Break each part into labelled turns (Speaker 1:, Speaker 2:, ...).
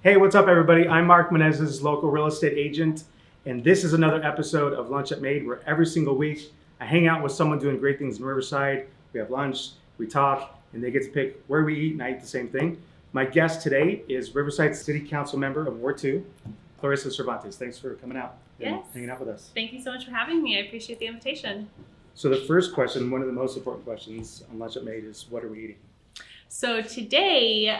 Speaker 1: Hey, what's up, everybody? I'm Mark Menezes, local real estate agent, and this is another episode of Lunch at Made, where every single week I hang out with someone doing great things in Riverside. We have lunch, we talk, and they get to pick where we eat, and I eat the same thing. My guest today is Riverside City Council member of Ward 2, Clarissa Cervantes. Thanks for coming out and hanging out with us.
Speaker 2: Thank you so much for having me. I appreciate the invitation.
Speaker 1: So the first question, one of the most important questions on Lunch at Made, is what are we eating?
Speaker 2: So today,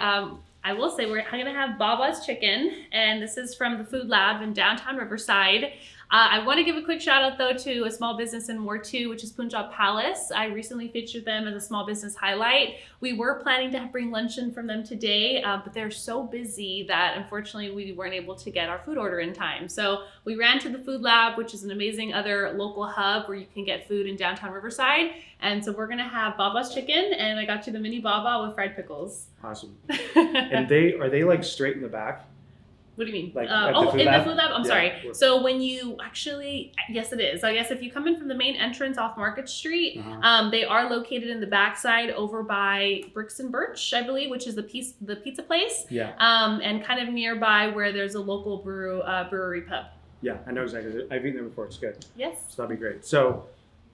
Speaker 2: I will say I'm going to have Baba's Chicken, and this is from the Food Lab in downtown Riverside. I want to give a quick shout out though to a small business in Ward 2, which is Punjab Palace. I recently featured them as a small business highlight. We were planning to bring luncheon from them today, but they're so busy that unfortunately we weren't able to get our food order in time. So we ran to the Food Lab, which is an amazing other local hub where you can get food in downtown Riverside. And so we're going to have Baba's Chicken, and I got you the mini Baba with fried pickles.
Speaker 1: Awesome. And are they like straight in the back?
Speaker 2: What do you mean?
Speaker 1: Like
Speaker 2: the Food Lab? I'm sorry.
Speaker 1: Yeah.
Speaker 2: So when you yes, it is. I guess if you come in from the main entrance off Market Street, they are located in the backside over by Bricks and Birch, I believe, which is the pizza place.
Speaker 1: Yeah.
Speaker 2: And kind of nearby where there's a local brewery pub.
Speaker 1: Yeah, I know exactly. I've eaten there before. It's good.
Speaker 2: Yes.
Speaker 1: So that'd be great. So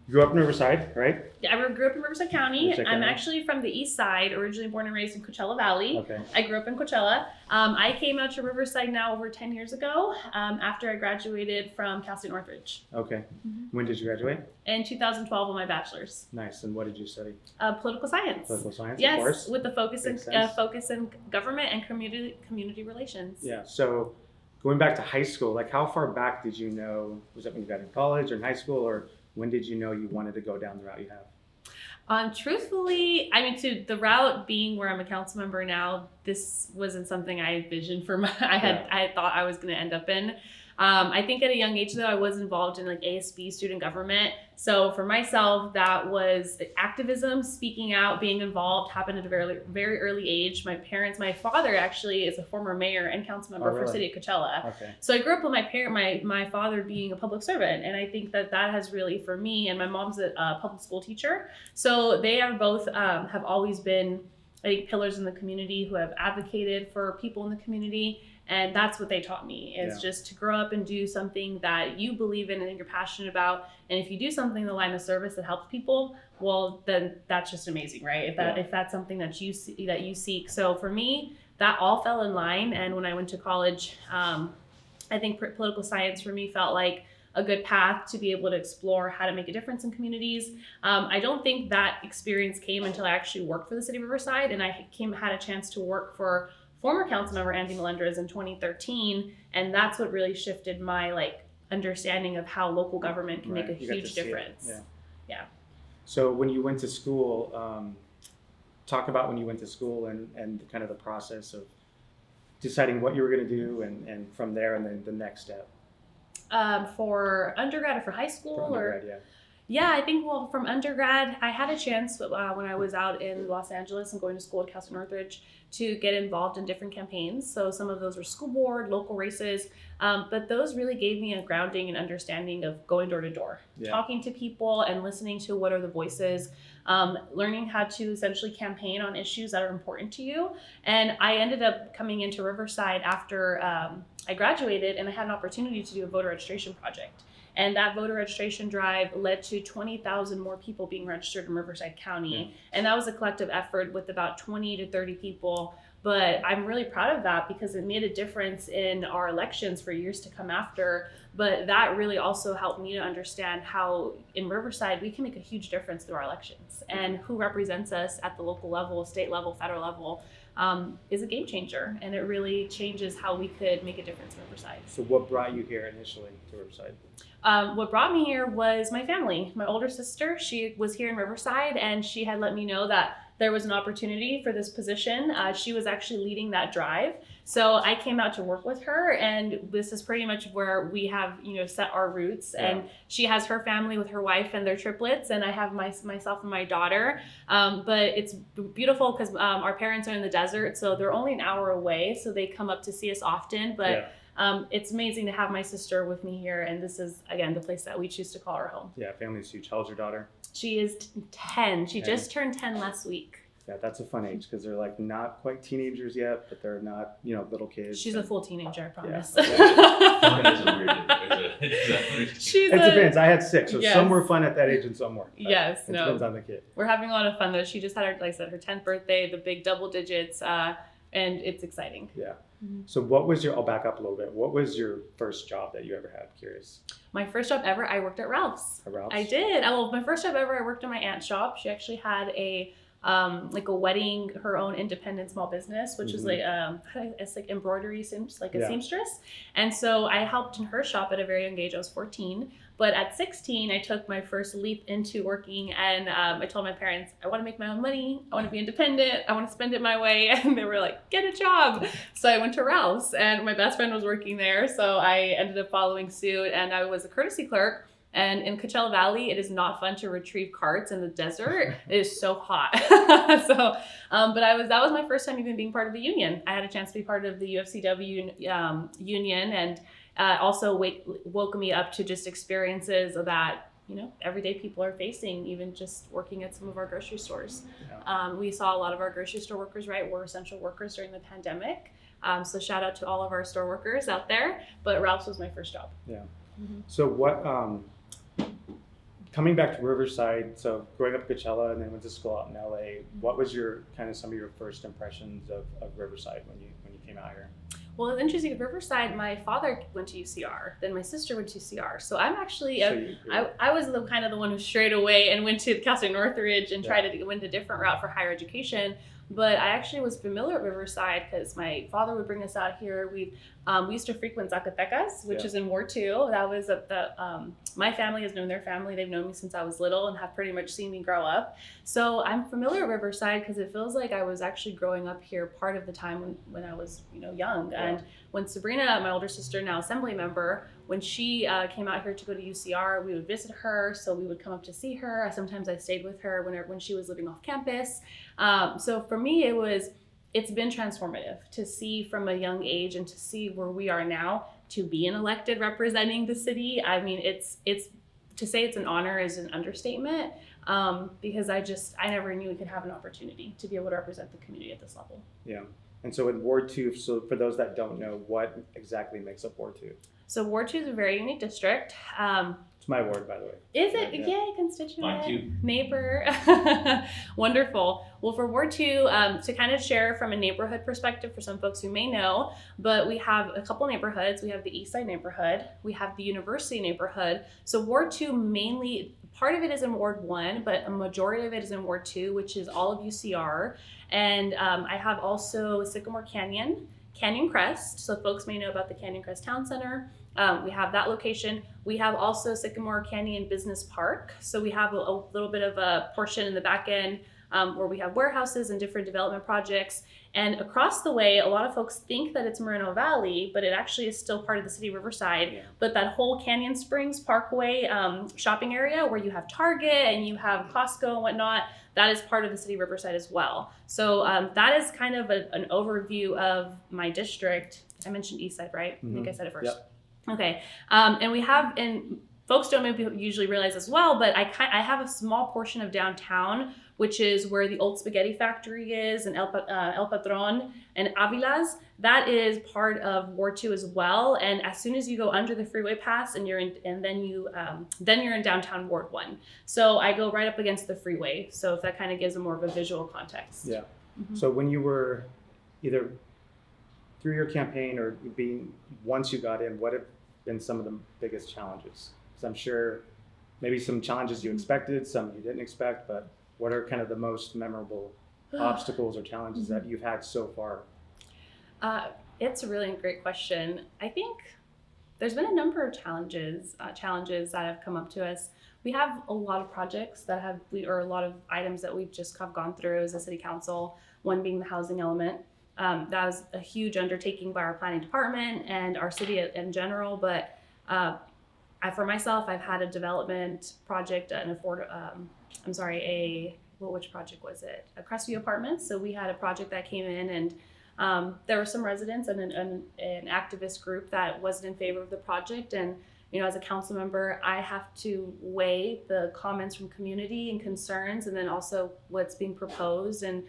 Speaker 1: you grew up in Riverside, right?
Speaker 2: Yeah, I grew up in Riverside County. I'm actually from the east side, originally born and raised in Coachella Valley.
Speaker 1: Okay.
Speaker 2: I grew up in Coachella. I came out to Riverside now over 10 years ago after I graduated from Cal State Northridge.
Speaker 1: Okay. When did you graduate?
Speaker 2: In 2012 with my bachelor's.
Speaker 1: Nice. And what did you study?
Speaker 2: Political science.
Speaker 1: Political science,
Speaker 2: yes,
Speaker 1: of course.
Speaker 2: with the focus in government and community relations.
Speaker 1: Yeah. So going back to high school, like how far back did you know, was that when you got in college or in high school, or when did you know you wanted to go down the route you have?
Speaker 2: Truthfully, I mean, to the route being where I'm a council member now, this wasn't something I envisioned for I thought I was going to end up in. I think at a young age though, I was involved in like ASB student government. So for myself, that was activism, speaking out, being involved happened at a very, very early age. My father actually is a former mayor and council member for City of Coachella. Okay. So I grew up with my father being a public servant. And I think that has really for me, and my mom's a public school teacher. So they are both, have always been, I think, pillars in the community who have advocated for people in the community. And that's what they taught me is just to grow up and do something that you believe in and you're passionate about. And if you do something in the line of service that helps people, well, then that's just amazing, right? If that's something that you seek. So for me, that all fell in line. And when I went to college, I think political science for me felt like a good path to be able to explore how to make a difference in communities. I don't think that experience came until I actually worked for the city of Riverside, and I had a chance to work for former council member Andy Melendrez in 2013, and that's what really shifted my understanding of how local government can make a huge difference. Yeah.
Speaker 1: So when you went to school, talk about when you went to school and kind of the process of deciding what you were going to do, and from there, and then the next step.
Speaker 2: For undergrad or for high school?
Speaker 1: For undergrad,
Speaker 2: Yeah, I think, from undergrad, I had a chance when I was out in Los Angeles and going to school at Cal State Northridge to get involved in different campaigns. So some of those were school board, local races, but those really gave me a grounding and understanding of going door to door, talking to people and listening to what are the voices, learning how to essentially campaign on issues that are important to you. And I ended up coming into Riverside after I graduated, and I had an opportunity to do a voter registration project. And that voter registration drive led to 20,000 more people being registered in Riverside County. And that was a collective effort with about 20 to 30 people. But I'm really proud of that because it made a difference in our elections for years to come after. But that really also helped me to understand how in Riverside, we can make a huge difference through our elections. And who represents us at the local level, state level, federal level, is a game changer. And it really changes how we could make a difference in Riverside.
Speaker 1: So what brought you here initially to Riverside?
Speaker 2: What brought me here was my family. My older sister, she was here in Riverside, and she had let me know that there was an opportunity for this position. She was actually leading that drive. So I came out to work with her, and this is pretty much where we have, set our roots. Yeah. And she has her family with her wife and their triplets, and I have myself and my daughter. But it's beautiful because our parents are in the desert, so they're only an hour away. So they come up to see us often, but it's amazing to have my sister with me here, and this is, again, the place that we choose to call our home.
Speaker 1: Yeah, family's huge. How old's your daughter?
Speaker 2: She is 10. She just turned 10 last week.
Speaker 1: Yeah, that's a fun age because they're like not quite teenagers yet, but they're not, little kids.
Speaker 2: She's a full teenager, I promise.
Speaker 1: Yeah.
Speaker 3: Fun is a weird.
Speaker 2: She's
Speaker 1: It depends. I had 6, so
Speaker 2: Yes.
Speaker 1: some were fun at that age and some weren't.
Speaker 2: Yes,
Speaker 1: It
Speaker 2: no.
Speaker 1: depends on the kid.
Speaker 2: We're having a lot of fun though. She just had her, like I said, her 10th birthday, the big double digits, and it's exciting.
Speaker 1: Yeah.
Speaker 2: Mhm.
Speaker 1: So I'll back up a little bit. What was your first job that you ever had? Curious.
Speaker 2: My first job ever, I worked at Ralph's.
Speaker 1: At Ralph's?
Speaker 2: I did. Well, my first job ever, I worked in my aunt's shop. She actually had a wedding, her own independent small business, which is like it's like embroidery seams, like a seamstress. And so I helped in her shop at a very young age. I was 14, but at 16, I took my first leap into working, and I told my parents, I want to make my own money. I want to be independent. I want to spend it my way. And they were like, get a job. So I went to Ralph's, and my best friend was working there. So I ended up following suit, and I was a courtesy clerk. And in Coachella Valley, it is not fun to retrieve carts in the desert. It is so hot. But that was my first time even being part of the union. I had a chance to be part of the UFCW union, and also woke me up to just experiences that everyday people are facing, even just working at some of our grocery stores.
Speaker 1: Yeah.
Speaker 2: We saw a lot of our grocery store workers, were essential workers during the pandemic. So shout out to all of our store workers out there. But Ralph's was my first job.
Speaker 1: Yeah.
Speaker 2: Mm-hmm.
Speaker 1: So coming back to Riverside, so growing up in Coachella and then went to school out in LA, what was some of your first impressions of Riverside when you came out here?
Speaker 2: Well, it's interesting. At Riverside, my father went to UCR, then my sister went to UCR. So I'm actually, I was the one who strayed away and went to Cal State Northridge and tried to went a different route for higher education. But I actually was familiar at Riverside because my father would bring us out here. We used to frequent Zacatecas, which is in Ward 2. That was my family has known their family. They've known me since I was little and have pretty much seen me grow up. So I'm familiar with Riverside because it feels like I was actually growing up here part of the time when I was young.
Speaker 1: Yeah.
Speaker 2: And when Sabrina, my older sister, now assembly member, when she came out here to go to UCR, we would visit her. So we would come up to see her. Sometimes I stayed with her when she was living off campus. So for me, it's been transformative to see from a young age and to see where we are now, to be an elected representing the city. I mean, it's to say it's an honor is an understatement, because I never knew we could have an opportunity to be able to represent the community at this level.
Speaker 1: Yeah. And so in Ward 2, so for those that don't know, what exactly makes up Ward 2?
Speaker 2: So Ward 2 is a very unique district.
Speaker 1: It's my ward, by the way.
Speaker 2: Is it?
Speaker 1: Yeah.
Speaker 2: Yay, constituent.
Speaker 3: Mine too.
Speaker 2: Neighbor. Wonderful. Well, for Ward 2, to kind of share from a neighborhood perspective for some folks who may know, but we have a couple neighborhoods. We have the East Side neighborhood. We have the University neighborhood. So Ward 2 mainly, part of it is in Ward 1, but a majority of it is in Ward 2, which is all of UCR. And I have also Sycamore Canyon Crest. So folks may know about the Canyon Crest Town Center. We have that location. We have also Sycamore Canyon Business Park. So we have a little bit of a portion in the back end where we have warehouses and different development projects. And across the way, a lot of folks think that it's Moreno Valley, but it actually is still part of the city of Riverside. Yeah. But that whole Canyon Springs Parkway shopping area where you have Target and you have Costco and whatnot, that is part of the city of Riverside as well. So that is kind of an overview of my district. I mentioned East Side, right?
Speaker 1: Mm-hmm.
Speaker 2: I think I said it first.
Speaker 1: Yep.
Speaker 2: Okay. And folks don't maybe usually realize as well, but I have a small portion of downtown, which is where the old spaghetti factory is, and El Patron and Avila's. That is part of Ward 2 as well. And as soon as you go under the freeway pass, then you're in downtown Ward 1. So I go right up against the freeway. So if that kind of gives a more of a visual context.
Speaker 1: Yeah.
Speaker 2: Mm-hmm.
Speaker 1: So when you were either through your campaign or once you got in, what have been some of the biggest challenges? Because I'm sure maybe some challenges you expected, some you didn't expect, but what are kind of the most memorable obstacles or challenges that you've had so far?
Speaker 2: It's a really great question. I think there's been a number of challenges that have come up to us. We have a lot of projects or a lot of items that we've just have gone through as a city council, one being the housing element. That was a huge undertaking by our planning department and our city in general, but for myself, I've had a development project, which project was it? A Crestview Apartments. So we had a project that came in, and there were some residents and an activist group that wasn't in favor of the project, and as a council member, I have to weigh the comments from community and concerns, and then also what's being proposed. And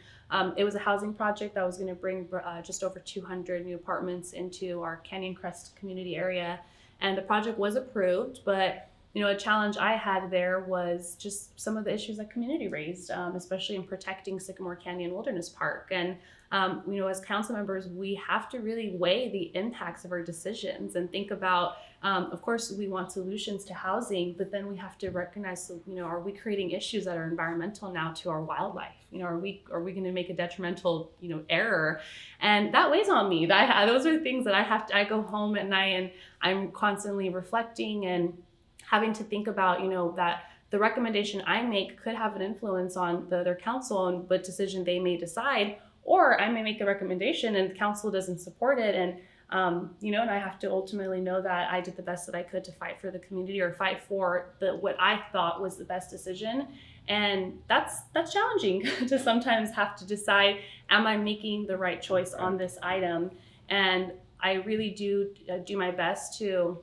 Speaker 2: it was a housing project that was going to bring just over 200 new apartments into our Canyon Crest community area. And the project was approved, but a challenge I had there was just some of the issues that community raised, especially in protecting Sycamore Canyon Wilderness Park. And as council members, we have to really weigh the impacts of our decisions and think about, of course, we want solutions to housing, but then we have to recognize, are we creating issues that are environmental now to our wildlife? Are we going to make a detrimental, error? And that weighs on me. Those are things that I go home at night and I'm constantly reflecting and having to think about, that the recommendation I make could have an influence on the other council and what decision they may decide, or I may make a recommendation and the council doesn't support it. And, and I have to ultimately know that I did the best that I could to fight for the community or fight for what I thought was the best decision. And that's challenging to sometimes have to decide, am I making the right choice on this item? And I really do my best to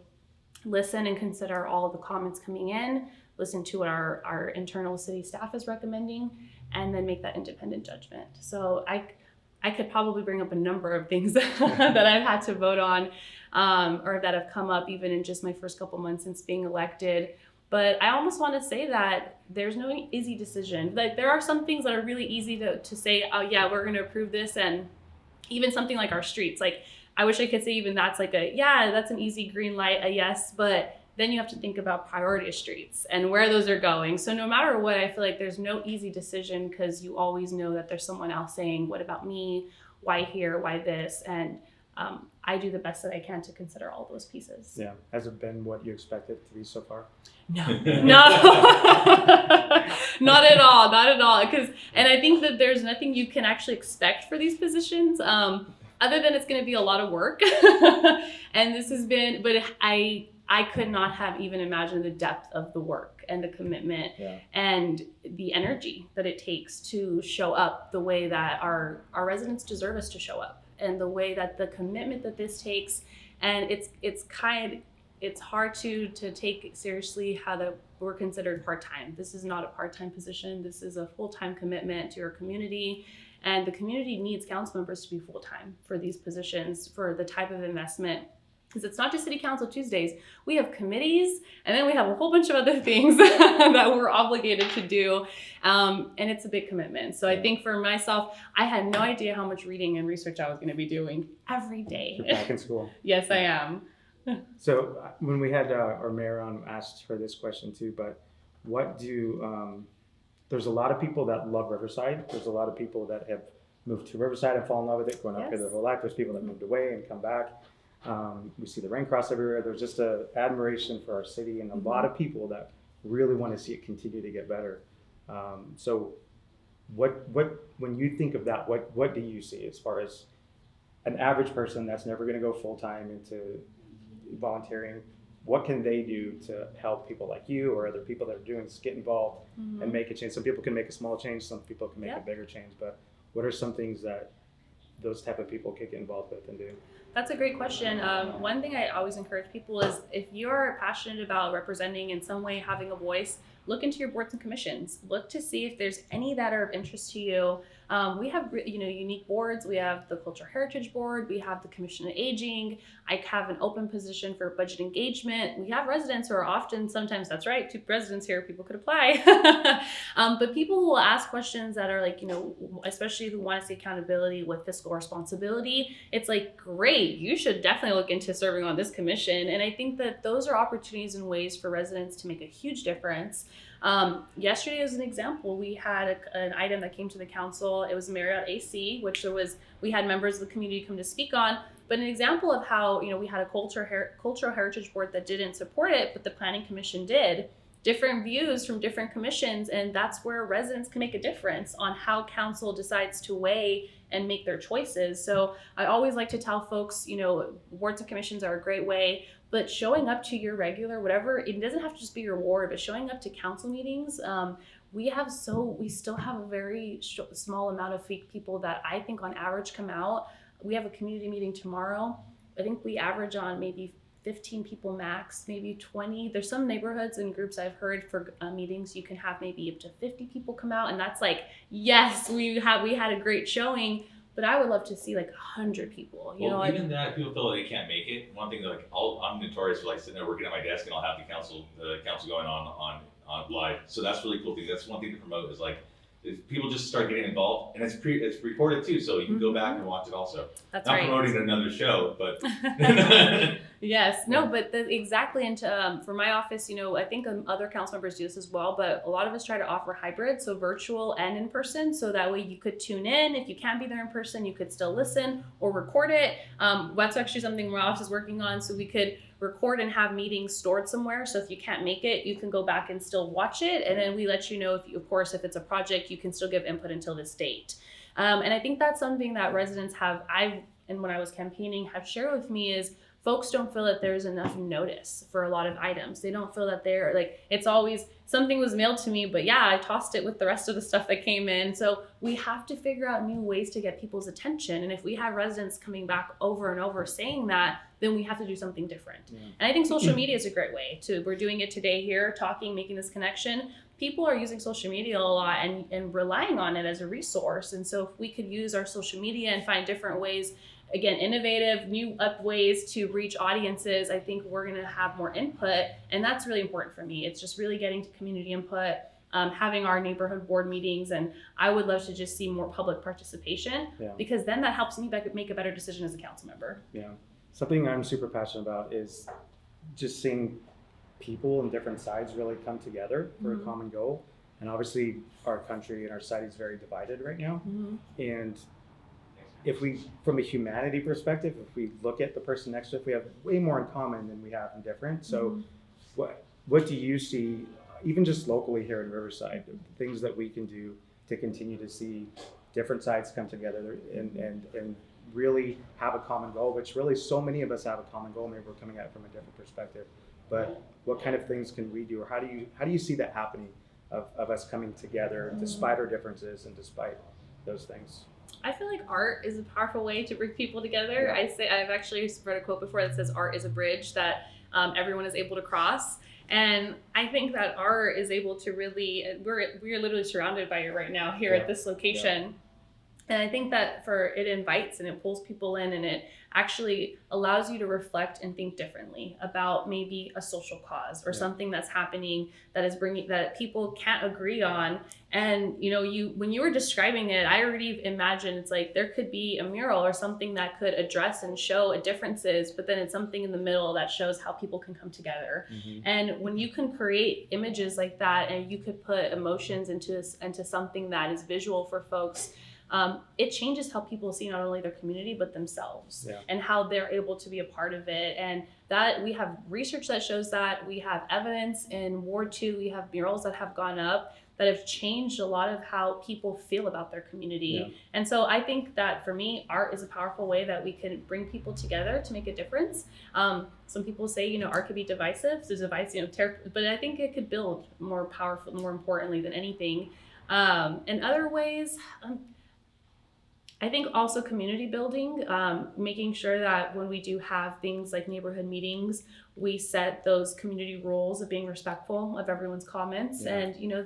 Speaker 2: listen and consider all of the comments coming in, listen to what our internal city staff is recommending, and then make that independent judgment. So I could probably bring up a number of things that I've had to vote on, or that have come up even in just my first couple months since being elected. But I almost want to say that there's no easy decision. Like, there are some things that are really easy to say, oh yeah, we're going to approve this. And even something like our streets, like, I wish I could say even that's like that's an easy green light, a yes, but then you have to think about priority streets and where those are going. So no matter what, I feel like there's no easy decision, because you always know that there's someone else saying, what about me? Why here? Why this? And I do the best that I can to consider all those pieces.
Speaker 1: Yeah. Has it been what you expected it to be so far?
Speaker 2: No, not at all. And I think that there's nothing you can actually expect for these positions. Other than it's going to be a lot of work. And this has been, but I could not have even imagined the depth of the work and the commitment and the energy that it takes to show up the way that our residents deserve us to show up, and the way that the commitment that this takes. And it's hard to take seriously how we're considered part-time. This is not a part-time position. This is a full-time commitment to our community. And the community needs council members to be full-time for these positions, for the type of investment. Because it's not just City Council Tuesdays. We have committees, and then we have a whole bunch of other things that we're obligated to do. And it's a big commitment. So I think for myself, I had no idea how much reading and research I was going to be doing every day.
Speaker 1: You're back in school.
Speaker 2: Yes, I am.
Speaker 1: So when we had our mayor on, asked her this question too, but what do... there's a lot of people that love Riverside. There's a lot of people that have moved to Riverside and fall in love with it, going up here their whole life. There's people that moved away and come back. We see the rain cross everywhere. There's just a admiration for our city, and a lot of people that really want to see it continue to get better. So what when you think of that, what do you see as far as an average person that's never going to go full-time into volunteering? What can they do to help people like you or other people that are doing this get involved and make a change? Some people can make a small change, some people can make a bigger change, but what are some things that those type of people can get involved with and do?
Speaker 2: That's a great question. One thing I always encourage people is, if you're passionate about representing in some way, having a voice, look into your boards and commissions. Look to see if there's any that are of interest to you. We have, unique boards. We have the Cultural Heritage Board. We have the Commission on Aging. I have an open position for budget engagement. We have residents who are sometimes that's right, 2 residents here, people could apply. But people who will ask questions that are like, especially who want to see accountability with fiscal responsibility, it's like, great, you should definitely look into serving on this commission. And I think that those are opportunities and ways for residents to make a huge difference. Yesterday, as an example, we had an item that came to the council. It was Marriott AC, which we had members of the community come to speak on. But an example of how, we had a cultural heritage board that didn't support it, but the planning commission did. Different views from different commissions, and that's where residents can make a difference on how council decides to weigh and make their choices. So I always like to tell folks, boards and commissions are a great way, but showing up to your regular, whatever, it doesn't have to just be your ward, but showing up to council meetings, we still have a very small amount of people that I think on average come out. We have a community meeting tomorrow. I think we average on maybe 15 people max, maybe 20. There's some neighborhoods and groups I've heard for meetings you can have maybe up to 50 people come out, and that's like, yes, we had a great showing, but I would love to see like 100 people. You know,
Speaker 3: even that people feel like they can't make it. One thing that like I'm notorious for like sitting there working at my desk and I'll have the council going on live. So that's really cool thing. That's one thing to promote is like if people just start getting involved, and it's recorded too, so you can go back and watch it also.
Speaker 2: That's
Speaker 3: Not
Speaker 2: right.
Speaker 3: promoting another show, but
Speaker 2: yes, no, but exactly into for my office, you know, I think other council members do this as well, but a lot of us try to offer hybrid, so virtual and in person, so that way you could tune in. If you can't be there in person, you could still listen or record it. That's actually something my office is working on, so we could record and have meetings stored somewhere, so if you can't make it, you can go back and still watch it, and then we let you know, of course, if it's a project, you can still give input until this date. And I think that's something that residents and when I was campaigning, have shared with me is folks don't feel that there's enough notice for a lot of items. They don't feel that they're like, it's always something was mailed to me, but yeah, I tossed it with the rest of the stuff that came in. So we have to figure out new ways to get people's attention. And if we have residents coming back over and over saying that, then we have to do something different. Yeah. And I think social media is a great way we're doing it today here, talking, making this connection. People are using social media a lot and relying on it as a resource. And so if we could use our social media and find different ways, again, innovative, new ways to reach audiences, I think we're going to have more input. And that's really important for me. It's just really getting to community input, having our neighborhood board meetings. And I would love to just see more public participation because then that helps me make a better decision as a council member.
Speaker 1: Yeah. Something I'm super passionate about is just seeing people on different sides really come together for a common goal. And obviously our country and our society is very divided right now. And if we, from a humanity perspective, if we look at the person next to us, we have way more in common than we have in different. So what do you see, even just locally here in Riverside, things that we can do to continue to see different sides come together and really have a common goal, which really so many of us have a common goal, maybe we're coming at it from a different perspective, but what kind of things can we do, or how do you see that happening of us coming together despite our differences and despite those things?
Speaker 2: I feel like art is a powerful way to bring people together. I've actually read a quote before that says art is a bridge that everyone is able to cross. And I think that art is able to really, we're literally surrounded by it right now here at this location. And I think that it invites and it pulls people in, and it actually allows you to reflect and think differently about maybe a social cause or something that's happening that people can't agree on. And you know, when you were describing it, I already imagined it's like there could be a mural or something that could address and show differences, but then it's something in the middle that shows how people can come together. And when you can create images like that, and you could put emotions into something that is visual for folks, it changes how people see not only their community but themselves and how they're able to be a part of it. And that we have research that shows that. We have evidence in Ward 2, we have murals that have gone up that have changed a lot of how people feel about their community. And so I think that for me, art is a powerful way that we can bring people together to make a difference. Some people say, you know, art could be divisive, but I think it could build more powerful, more importantly than anything. In other ways, I think also community building, making sure that when we do have things like neighborhood meetings, we set those community rules of being respectful of everyone's comments. And, you know,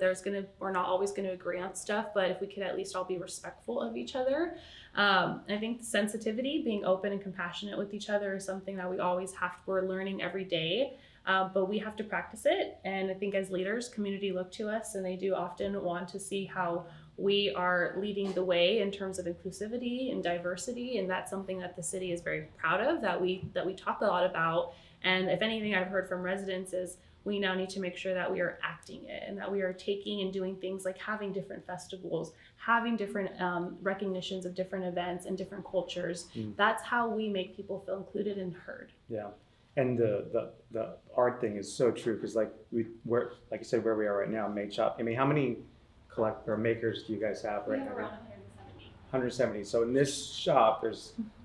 Speaker 2: we're not always going to agree on stuff, but if we could at least all be respectful of each other. I think sensitivity, being open and compassionate with each other is something that we're learning every day. But we have to practice it. And I think as leaders, community look to us, and they do often want to see how we are leading the way in terms of inclusivity and diversity. And that's something that the city is very proud of, that we talk a lot about. And if anything I've heard from residents is we now need to make sure that we are acting it, and that we are taking and doing things like having different festivals, having different recognitions of different events and different cultures. That's how we make people feel included and heard.
Speaker 1: Yeah. And the art thing is so true, because like you said, where we are right now, Made Shop. I mean, how many makers do you guys have right now?
Speaker 2: Around
Speaker 1: 170. So in this shop,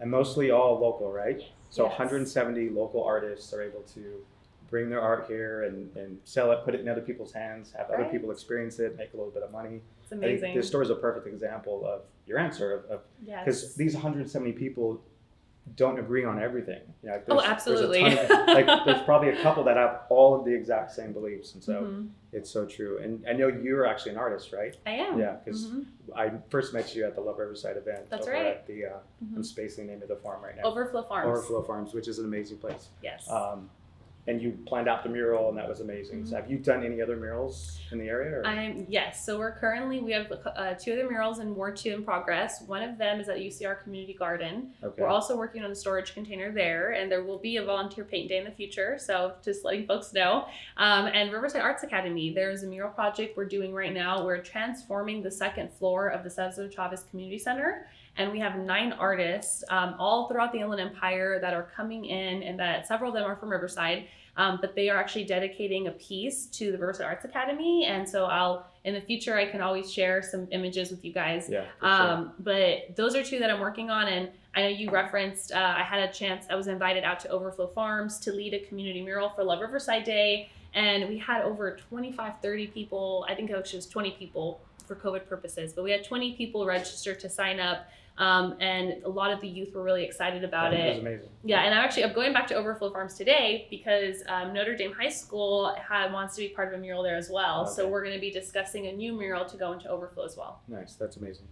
Speaker 1: and mostly all local, right? So 170 local artists are able to bring their art here and sell it, put it in other people's hands, have other people experience it, make a little bit of money.
Speaker 2: It's amazing.
Speaker 1: I think this store is a perfect example of your answer, because these 170 people don't agree on everything. Yeah,
Speaker 2: Oh, absolutely.
Speaker 1: There's a ton of, there's probably a couple that have all of the exact same beliefs, and so it's so true. And I know you're actually an artist, right?
Speaker 2: I am.
Speaker 1: Yeah, because I first met you at the Love Riverside event.
Speaker 2: That's
Speaker 1: over
Speaker 2: right.
Speaker 1: At the I'm spacing the name of the farm right now.
Speaker 2: Overflow Farms.
Speaker 1: Overflow Farms, which is an amazing place.
Speaker 2: Yes.
Speaker 1: And you planned out the mural, and that was amazing. So have you done any other murals in the area? Or?
Speaker 2: Yes. So we have 2 other murals and more 2 in progress. One of them is at UCR Community Garden.
Speaker 1: Okay.
Speaker 2: We're also working on a storage container there, and there will be a volunteer paint day in the future. So just letting folks know. And Riverside Arts Academy, there's a mural project we're doing right now. We're transforming the 2nd floor of the Cesar Chavez Community Center. And we have 9 artists all throughout the Inland Empire that are coming in, and that several of them are from Riverside, but they are actually dedicating a piece to the Riverside Arts Academy. And so in the future, I can always share some images with you guys.
Speaker 1: Yeah, sure.
Speaker 2: But those are 2 that I'm working on. And I know you referenced, I was invited out to Overflow Farms to lead a community mural for Love Riverside Day. And we had over 25, 30 people, I think it was 20 people for COVID purposes, but we had 20 people register to sign up. And a lot of the youth were really excited about it.
Speaker 1: It was amazing.
Speaker 2: Yeah, and I'm going back to Overflow Farms today because Notre Dame High School wants to be part of a mural there as well.
Speaker 1: Okay.
Speaker 2: So we're going to be discussing a new mural to go into Overflow as well.
Speaker 1: Nice, that's amazing.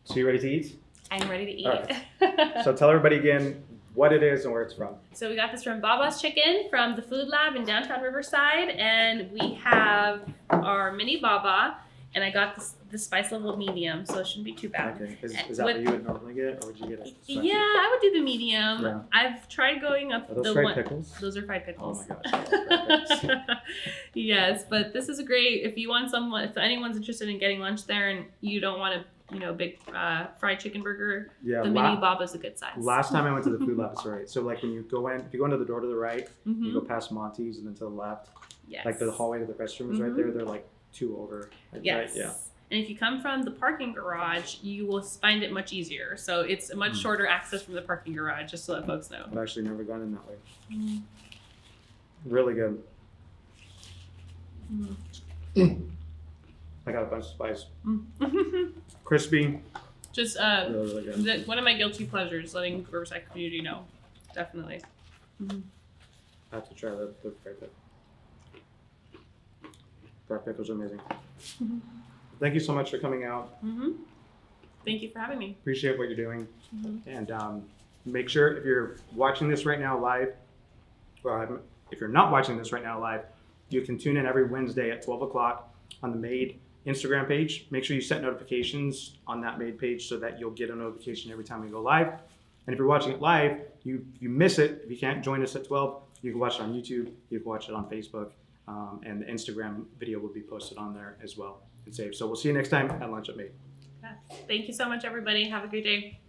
Speaker 1: So you ready to eat?
Speaker 2: I'm ready to eat.
Speaker 1: Right. So tell everybody again what it is and where it's from.
Speaker 2: So we got this from Baba's Chicken from the Food Lab in downtown Riverside, and we have our mini Baba. And I got this spice level medium, so it shouldn't be too bad.
Speaker 1: Okay. Is that what you would normally get, or would you get it?
Speaker 2: Yeah, I would do the medium.
Speaker 1: Yeah.
Speaker 2: I've tried going up
Speaker 1: Are those
Speaker 2: the
Speaker 1: fried
Speaker 2: one.
Speaker 1: pickles?
Speaker 2: Those are fried pickles.
Speaker 1: Oh my gosh. I love fried pickles.
Speaker 2: Yes, but this is great if if anyone's interested in getting lunch there and you don't want a big fried chicken burger.
Speaker 1: Yeah,
Speaker 2: the mini Baba's a good size.
Speaker 1: Last time I went to the Food Lab, it's all right. So like when you go in, if you go into the door to the right, you go past Monty's, and then to the left,
Speaker 2: yes.
Speaker 1: like the hallway to the restroom is right there. They're like 2 over. Like,
Speaker 2: yes.
Speaker 1: Right? Yeah.
Speaker 2: And if you come from the parking garage, you will find it much easier. So it's a much shorter access from the parking garage, just so that folks know.
Speaker 1: I've actually never gone in that way. Really good. I got a bunch of spice. Crispy.
Speaker 2: Just
Speaker 1: Really good.
Speaker 2: one of my guilty pleasures, letting the Riverside community know. Definitely.
Speaker 1: I have to try the fried pickles. Fried pickles are amazing. Thank you so much for coming out.
Speaker 2: Thank you for having me.
Speaker 1: Appreciate what you're doing. And make sure if you're watching this right now live, or if you're not watching this right now live, you can tune in every Wednesday at 12 o'clock on the Made Instagram page. Make sure you set notifications on that Made page so that you'll get a notification every time we go live. And if you're watching it live, you miss it. If you can't join us at 12, you can watch it on YouTube, you can watch it on Facebook, and the Instagram video will be posted on there as well and saved. So we'll see you next time at Lunch at Made.
Speaker 2: Thank you so much, everybody. Have a great day.